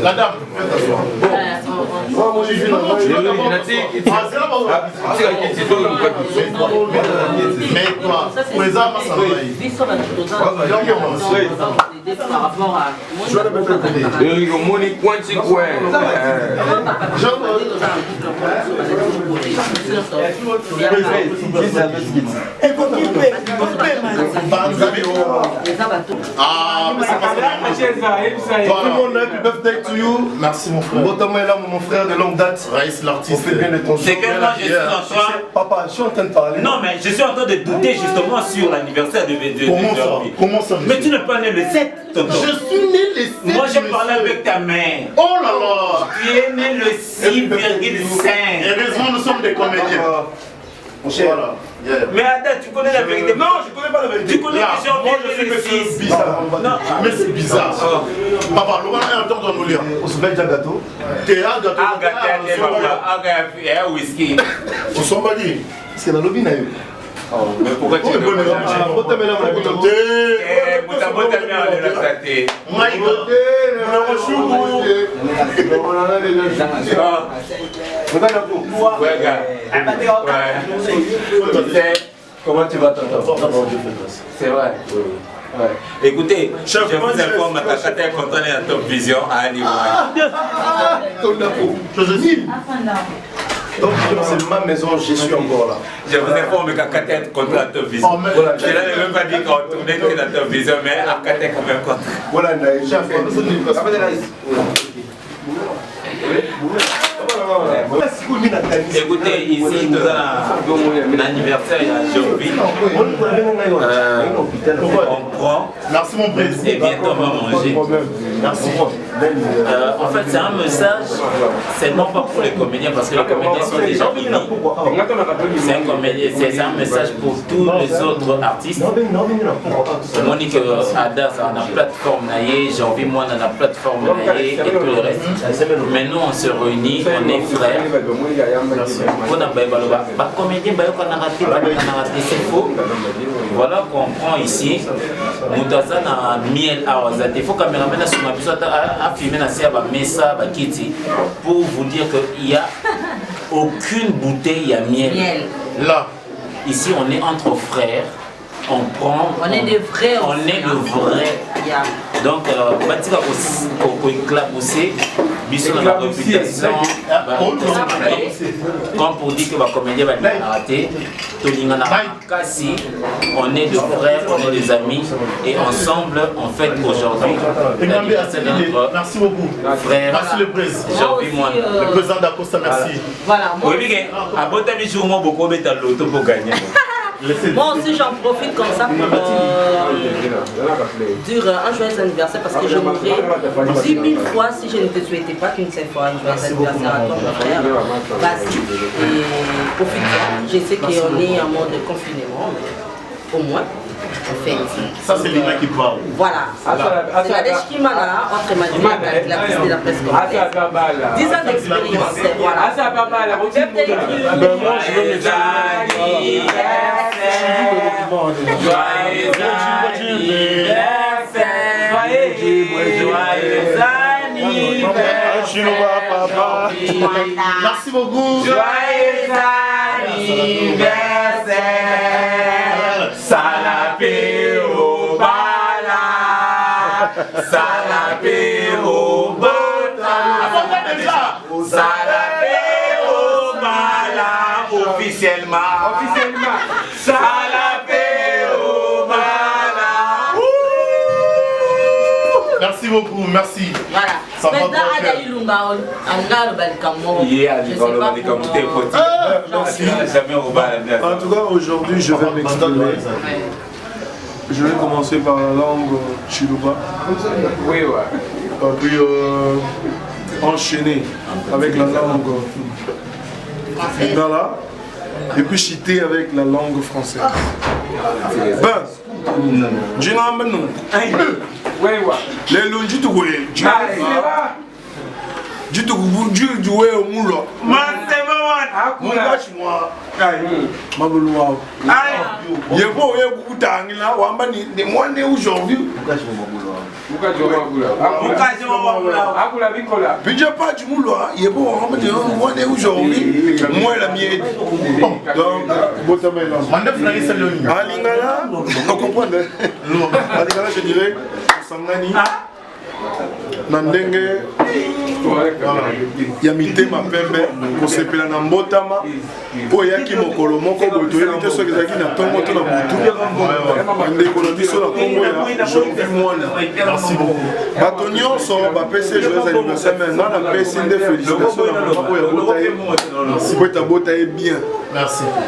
La dame. Mais toi, présent, par rapport à merci mon frère. Mon frère de longue date. Raïs l'artiste. C'est que moi je suis en train. Papa, je suis en train de parler. Non, mais je suis en train de douter justement sur l'anniversaire de Comment ça? Mais tu n'es pas né le 7, tonton. Je suis né le 7. Moi j'ai parlé avec ta mère. Oh là là. Tu es né le 6,5. Heureusement, nous sommes des comédiens. Voilà. Mais Ada, tu connais la vérité? Non, je connais pas la vérité. Tu connais que j'ai le 6. Mais c'est bizarre. Papa, le moment est en train de nous lire. On se fait déjà gâteau. T'es un gâteau. Un whisky. On s'en va dire. C'est la lobby, naïe. Mais pourquoi tu ne comment tu vas t'entendre? C'est vrai. Ouais. Écoutez, je vous informe, Makakata est content de Top Vision à Aliouaï. Donc c'est ma maison, je suis encore là. Je vous informe que Makakata est content de Top Vision. Je n'avais même pas dit qu'on tournait que dans Top Vision, mais Makakata est quand même content. Voilà, écoutez, ici nous avons un anniversaire à Jovi. On prend. Merci mon président. Et bientôt on va manger. Merci. En fait, c'est un message, c'est non pas pour les comédiens parce que les comédiens sont déjà finis. C'est un message pour tous les autres artistes. Monique Ada, on a la plateforme Naye, Jean-Vi, moi, on a la plateforme Naye et tout le reste. Mais nous, on se réunit, on est frères. On a comédien, c'est faux. Voilà qu'on prend ici. Moutaza na miel à il faut que caméraman a filmé na sia ba mesa ba kiti pour vous dire qu'il n'y a aucune bouteille à miel. Là, ici on est entre frères. On prend. On est des vrais. On est de vrais. Donc, Batika ko éclabousser. Biso na la réputation, comme pour dire que la comédie va être ratée, si on est de frères, on est des amis, et ensemble, on fête aujourd'hui l'anniversaire de notre merci beaucoup. Frère. Merci le président. Le président d'Acosta, merci. Voilà. Moi aussi j'en profite comme ça pour dire un joyeux anniversaire parce que je mourrais 10 000 fois si je ne te souhaitais pas qu'une seule fois un joyeux anniversaire à toi mon frère. Vas-y et profite-en. Je sais qu'on est en mode confinement, mais au moins on fait. Ça c'est Lina qui parle. Voilà. C'est la Dèche qui m'a là, entre Madrid, la piste de la presse complète. 10 ans d'expérience, voilà. Moi je veux mes merci beaucoup. Joyeux anniversaire. Salapé au bala. Salapé au bota. Salapé au bala. Officiellement. Salapé au bala. Merci beaucoup, merci. Voilà. Maintenant, en tout cas, aujourd'hui, je vais m'exprimer. Je vais commencer par la langue Chiluba. Oui, ouais. Puis enchaîner avec la langue Lingala. Et puis chiter avec la langue française. Ben, Djinambenou. Les lungi to way. Jitugu juwe omulo. Mabuluwa. Yebo yekutangila wamba ni mwane aujourd'hui. Pidja pas du mouloir, yebo wamba ni mwane aujourd'hui. Moi la mienne. Donc botamela. Alingala, on comprend. Alingala je dirais Sangani. Nandenge ya mitema pembe kosepela na mbotama oyo yaki mokolo moko boye toyebi te soki ezalaki na ntongo to na butu ndeko na biso na nkombo ya Jean-Louis Mwana bato nyonso bapesi joyeux anniversaire me nga napesi nde félicitation na mama oyo abota ye po ete abota ye bien.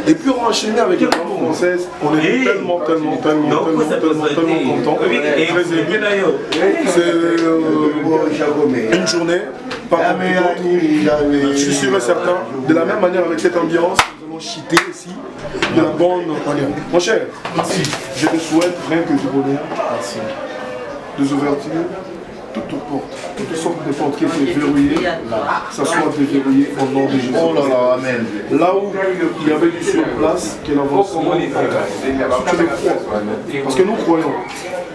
Et puis on enchaîne avec la langue française, on est tellement content, très ému. C'est une journée, par je suis sûr et certain, de la même manière avec cette ambiance, nous allons chiter ici de la bonne manière. Mon cher, merci. Je te souhaite rien que du bonheur, des ouvertures, toutes portes, toutes sortes de portes qui étaient verrouillées, ça soit déverrouillé au nom de Jésus. Oh là là, amen. Là où il y avait du surplace, qu'elle avance. Parce que nous croyons,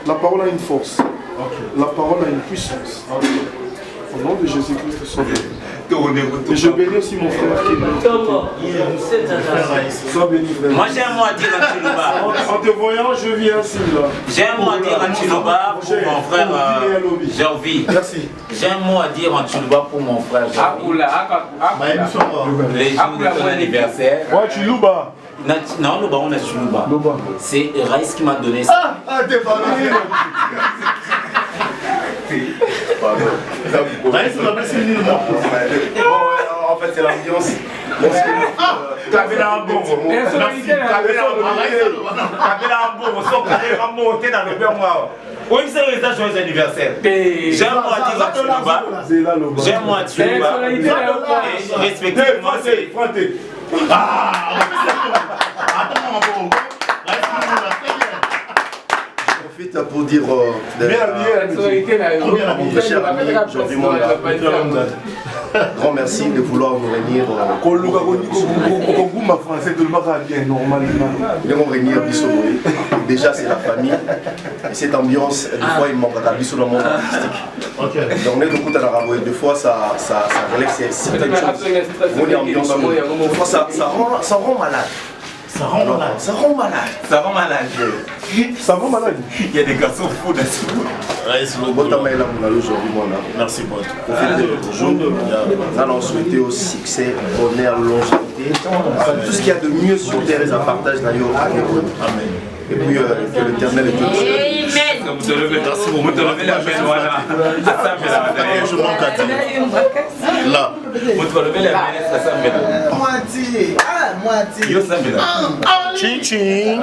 la parole a une force, la parole a une puissance. Au nom de Jésus-Christ, Sauveur. Et je bénis aussi mon frère qui est là. Sois béni, frère. Moi j'ai un mot à dire à Chiluba. En te voyant, je viens ici là. J'ai un mot à dire à Chiluba pour mon frère Gervy. Merci. J'ai un mot à dire en Chiluba pour mon frère Gervy. Les jours de ton anniversaire. Ouais, Chiluba. Non, Luba, on a Chiluba. C'est Raïs qui m'a donné ça. Ah, t'es pas là. En fait, c'est l'ambiance. Joyeux anniversaire. J'aime moi dire à Chiluba. J'aime moi à Chiluba. Respectez-moi. Pour dire cher ami Jean-Louis Mwana, grand merci de vouloir venir déjà c'est la famille et cette ambiance des fois il manque à Bissou dans le monde artistique donc deux fois ça relève certaines choses ça rend malade. Ça rend malade. Ça rend malade. Ça rend malade. Il y a des garçons fous là-dessus. Merci pour profiter du jour. Nous allons souhaiter au succès, bonheur, longévité. Tout ce qu'il y a de mieux sur terre, ça partage d'ailleurs. Amen. Et puis que l'Éternel est tout. Amen. Vous te levez, merci pour vous te lever la main, voilà. Je manque à dire. Là. Vous te levez la main, ça s'appelle. Moitié. Ah, moitié. Yo s'appelle. Ching ching.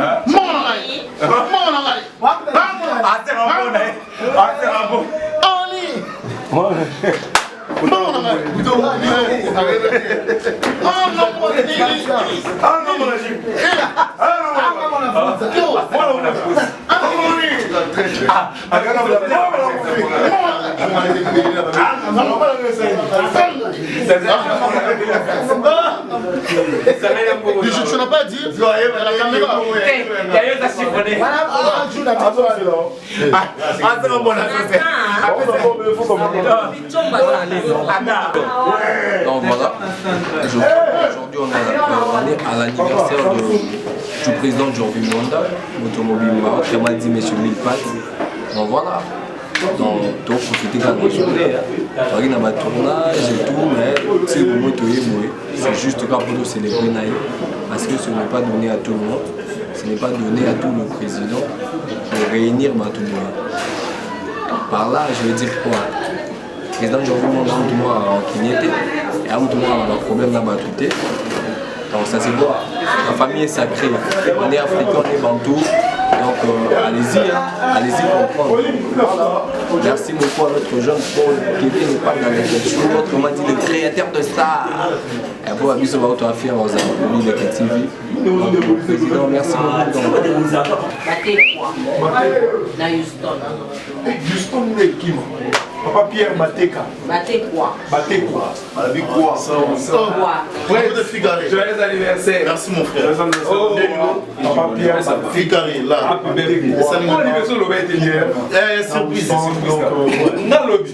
Tu n'as pas dit la caméra. Donc voilà, aujourd'hui on est à l'anniversaire du président Jorvi Mwanda, l'automobile Maroc, qui m'a dit monsieur Milpat. Donc voilà, donc profiter de la journée, on a un tournage et tout, mais c'est le moment c'est juste pour célébrer Naï, parce que ce n'est pas donné à tout le monde, ce n'est pas donné à tout le président de réunir tout le monde. Par là, je veux dire quoi? Le président Jorvi Mwanda qui était, et un problème dans ma tuté. Donc ça c'est quoi? La famille est sacrée, on est africain, on est bantou, donc allez-y, allez-y comprendre. Voilà. Merci beaucoup à notre jeune Paul qui était pas dans les cultures, autrement dit le créateur de stars. Et pour abuser de votre affaire, on a appelé le TV. Donc président, merci beaucoup. Battez quoi? Dans Houston. Houston est qui? Papa Pierre Mateka. Battez quoi? Battez quoi? Avec quoi? Prêt de Figaré. Joyeux anniversaire. Merci mon frère. Papa Pierre Figaré, là. Surprise. Non, lobby.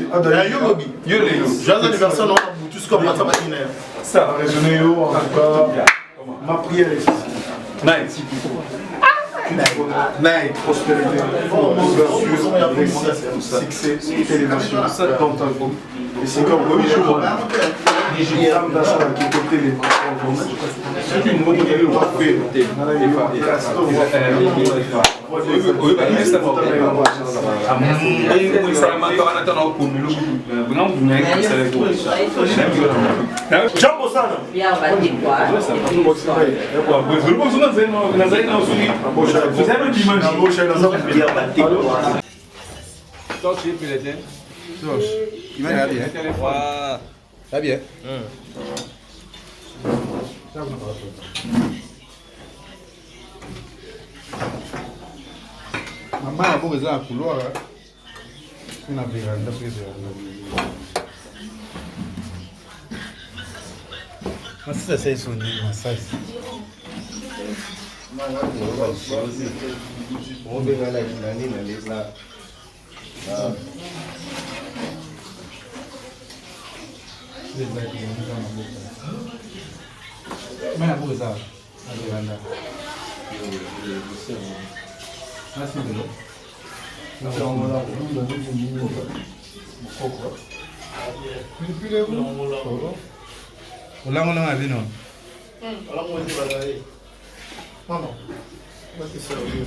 Joyeux anniversaire, non? Tout ce qu'on va faire. Ça a résonné en tout cas. Ma prière est ici. Night. Night, prospérité, ouverture, succès, élévation, dans ta vie. Et c'est comme 8 jours. Les femmes d'achat qui côté les c'est une bonne idée de faire. Jambo sana. Tá bien. Maman a beau raison à couloir. Une véranda Mas ça c'est son massage. On va la journée dans les là. Mana buka sah? Ada randa. Nasi dulu. Nasi orang orang dulu. Koko. Pilih Koko. Ulang-ulang ada no. Ulang mau dibalai. Mana? Masih servis.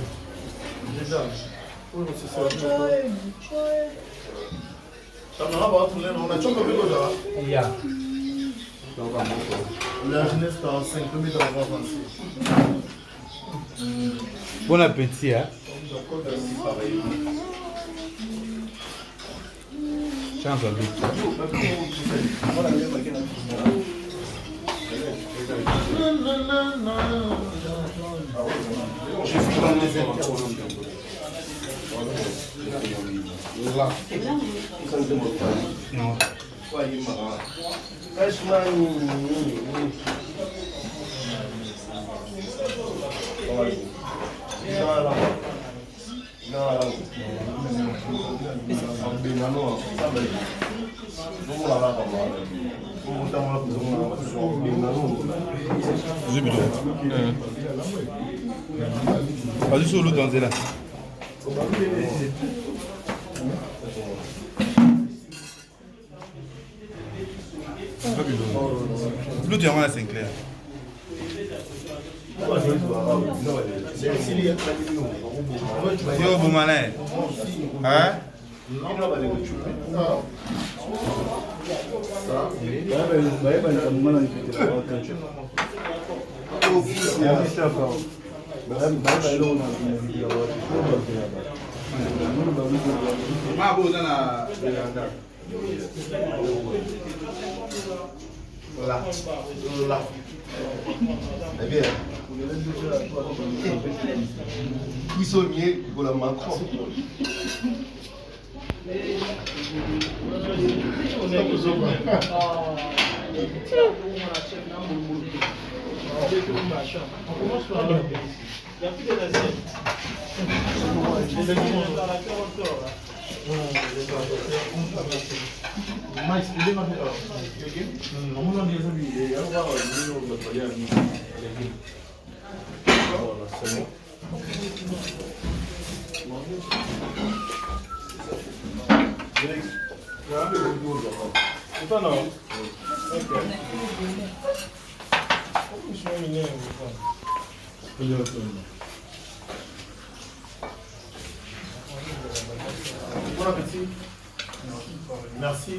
Déjà. Où nous sommes? On a toujours vu là. Yeah. La jeunesse dans 5 minutes avant avancer. Bon appétit, hein? Chance à vite. Je suis dans les là. Non. Vas-y sur l'eau dans là. Nous disons c'est clair. Yo, vous m'allez. Hein? Là. Eh bien. Qui sont mieux pour la Macron? Bon appétit. Merci.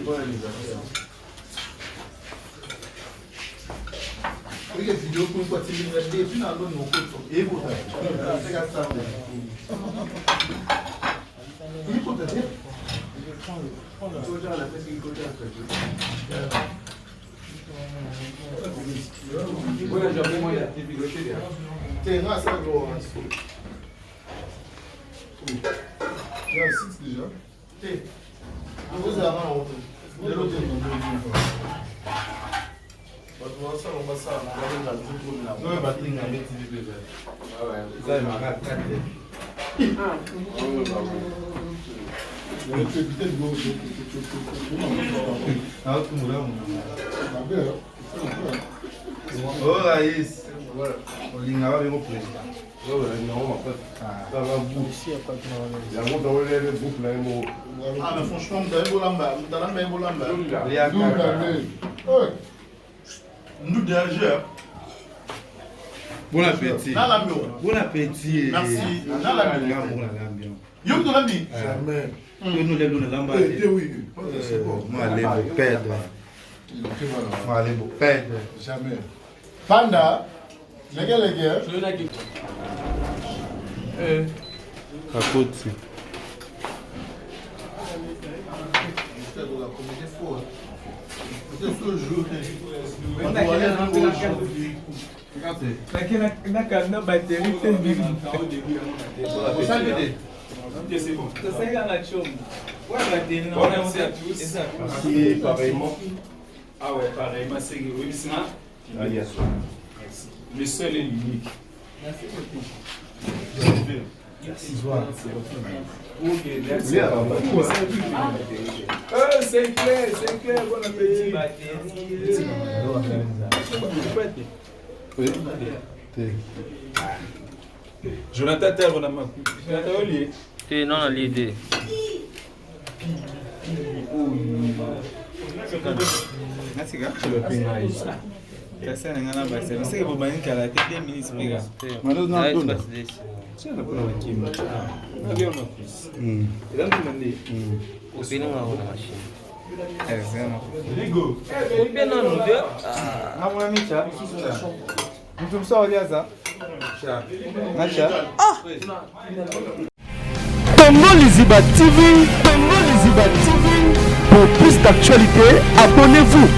Bonne anniversaire. Oui, les vidéos pour une fois, c'est et puis dans l'autre, nous et vous, c'est comme ça. Il faut te dire. Tiens, là, ça gros. Il y a 6 déjà. Vous avez un autre. Il y a l'autre. Oh, Raïs. On l'a avec mon président. Ah, mais franchement, vous avez beau lamba. Nous déjà. Bon appétit. Bon appétit. Merci. Yo, tu l'as mis? Jamais. Nous lève le lamba. Oui. Moi, allez vous perdre. Moi, allez vous perdre. Jamais. Panda. Les gars. À côté. Merci à tous. Merci pareillement. Ah ouais, pareillement, c'est Wilson. Merci. Le seul et l'unique. Merci beaucoup. Merci. Ok, merci. C'est clair, bon appétit. Jonathan Terre, on a ma coupe. Jonathan Ollier. Tu non à l'idée. Merci, gars. Kasa ngana basi. Msike boba nkala te 2 minutes mega. Malo na ndo. Sasa kuna wakimba. Ndio makusi. Ila ndimande. Upini mwa una machine. Sema. Ligo. Upini na ndio. Hamuna micha. Mtu msaoliaza. Nacha. Congo Liziba TV. Pour plus d'actualités, abonnez-vous.